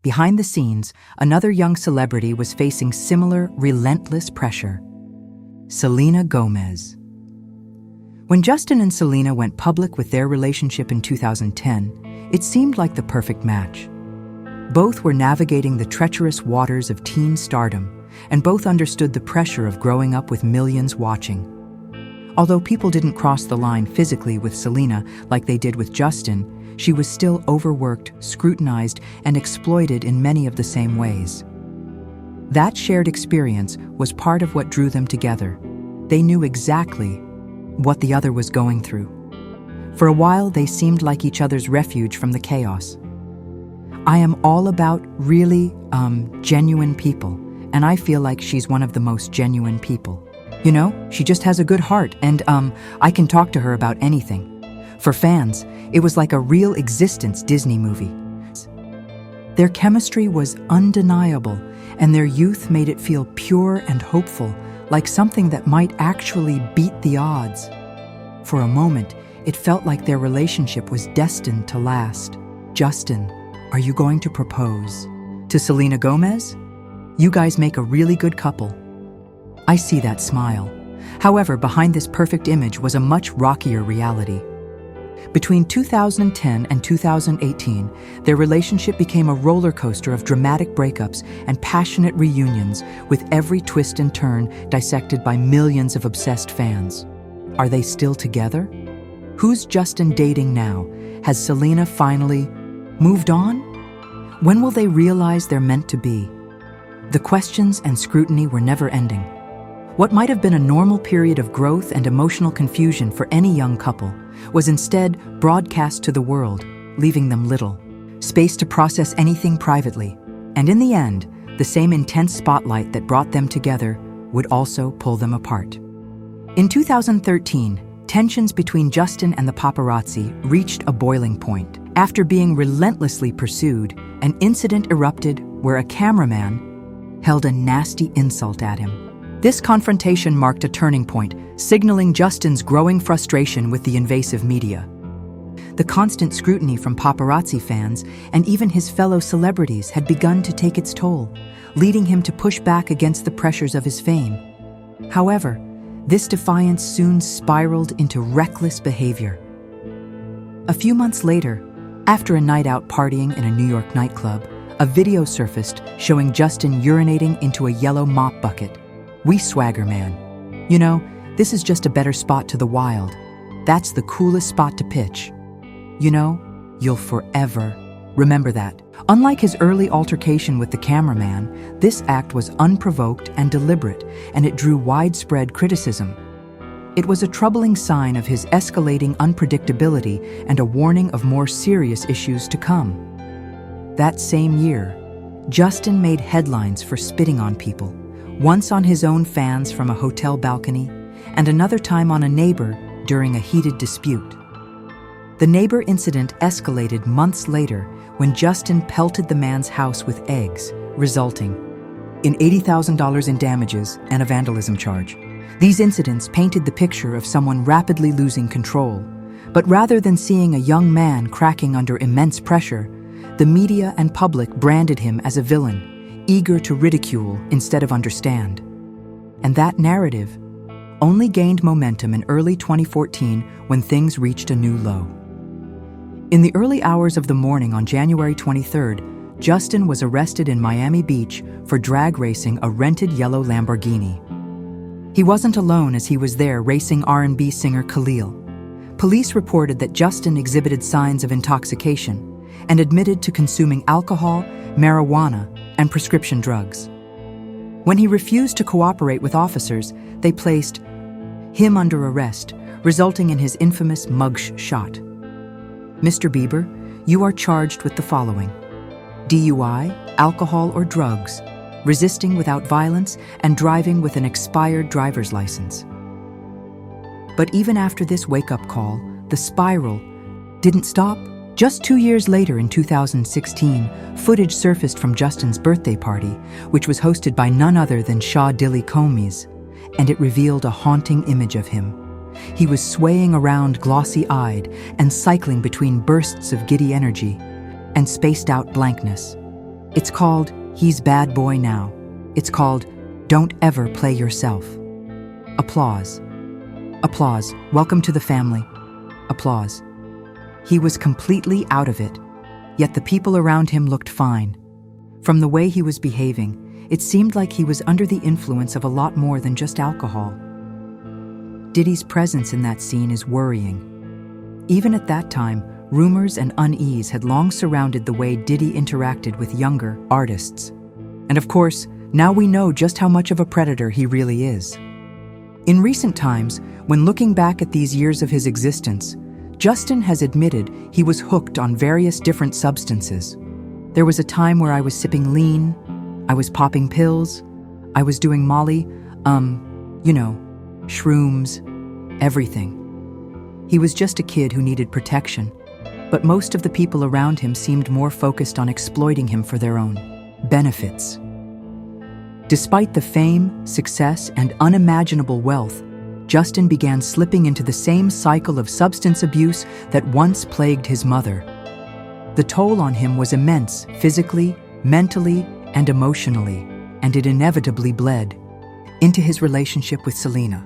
behind the scenes, another young celebrity was facing similar, relentless pressure. Selena Gomez. When Justin and Selena went public with their relationship in 2010, it seemed like the perfect match. Both were navigating the treacherous waters of teen stardom, and both understood the pressure of growing up with millions watching. Although people didn't cross the line physically with Selena like they did with Justin, she was still overworked, scrutinized, and exploited in many of the same ways. That shared experience was part of what drew them together. They knew exactly what the other was going through. For a while, they seemed like each other's refuge from the chaos. I am all about really, genuine people, and I feel like she's one of the most genuine people. You know, she just has a good heart, and, I can talk to her about anything. For fans, it was like a real existence Disney movie. Their chemistry was undeniable, and their youth made it feel pure and hopeful, like something that might actually beat the odds. For a moment, it felt like their relationship was destined to last. Justin, are you going to propose to Selena Gomez? You guys make a really good couple. I see that smile. However, behind this perfect image was a much rockier reality. Between 2010 and 2018, their relationship became a roller coaster of dramatic breakups and passionate reunions, with every twist and turn dissected by millions of obsessed fans. Are they still together? Who's Justin dating now? Has Selena finally moved on? When will they realize they're meant to be? The questions and scrutiny were never ending. What might have been a normal period of growth and emotional confusion for any young couple was instead broadcast to the world, leaving them little space to process anything privately. And in the end, the same intense spotlight that brought them together would also pull them apart. In 2013, tensions between Justin and the paparazzi reached a boiling point. After being relentlessly pursued, an incident erupted where a cameraman held a nasty insult at him. This confrontation marked a turning point, signaling Justin's growing frustration with the invasive media. The constant scrutiny from paparazzi fans and even his fellow celebrities had begun to take its toll, leading him to push back against the pressures of his fame. However, this defiance soon spiraled into reckless behavior. A few months later, after a night out partying in a New York nightclub, a video surfaced showing Justin urinating into a yellow mop bucket. "We swagger, man. You know, this is just a better spot to the wild. That's the coolest spot to pitch. You know, you'll forever remember that." Unlike his early altercation with the cameraman, this act was unprovoked and deliberate, and it drew widespread criticism. It was a troubling sign of his escalating unpredictability and a warning of more serious issues to come. That same year, Justin made headlines for spitting on people, once on his own fans from a hotel balcony, and another time on a neighbor during a heated dispute. The neighbor incident escalated months later when Justin pelted the man's house with eggs, resulting in $80,000 in damages and a vandalism charge. These incidents painted the picture of someone rapidly losing control. But rather than seeing a young man cracking under immense pressure, the media and public branded him as a villain, eager to ridicule instead of understand. And that narrative only gained momentum in early 2014 when things reached a new low. In the early hours of the morning on January 23rd, Justin was arrested in Miami Beach for drag racing a rented yellow Lamborghini. He wasn't alone as he was there racing R&B singer Khalil. Police reported that Justin exhibited signs of intoxication and admitted to consuming alcohol, marijuana, and prescription drugs. When he refused to cooperate with officers, they placed him under arrest, resulting in his infamous mugshot. "Mr. Bieber, you are charged with the following: DUI, alcohol or drugs, resisting without violence, and driving with an expired driver's license." But even after this wake-up call, the spiral didn't stop. Just 2 years later, in 2016, footage surfaced from Justin's birthday party, which was hosted by none other than Shah Dilly Combs, and it revealed a haunting image of him. He was swaying around glossy-eyed and cycling between bursts of giddy energy and spaced-out blankness. It's called He's Bad Boy Now. It's called Don't Ever Play Yourself. Applause. Applause. Welcome to the family. Applause. He was completely out of it, yet the people around him looked fine. From the way he was behaving, it seemed like he was under the influence of a lot more than just alcohol. Diddy's presence in that scene is worrying. Even at that time, rumors and unease had long surrounded the way Diddy interacted with younger artists. And of course, now we know just how much of a predator he really is. In recent times, when looking back at these years of his existence, Justin has admitted he was hooked on various different substances. There was a time where I was sipping lean, I was popping pills, I was doing Molly, shrooms, everything. He was just a kid who needed protection, but most of the people around him seemed more focused on exploiting him for their own benefits. Despite the fame, success, and unimaginable wealth, Justin began slipping into the same cycle of substance abuse that once plagued his mother. The toll on him was immense, physically, mentally, and emotionally, and it inevitably bled into his relationship with Selena.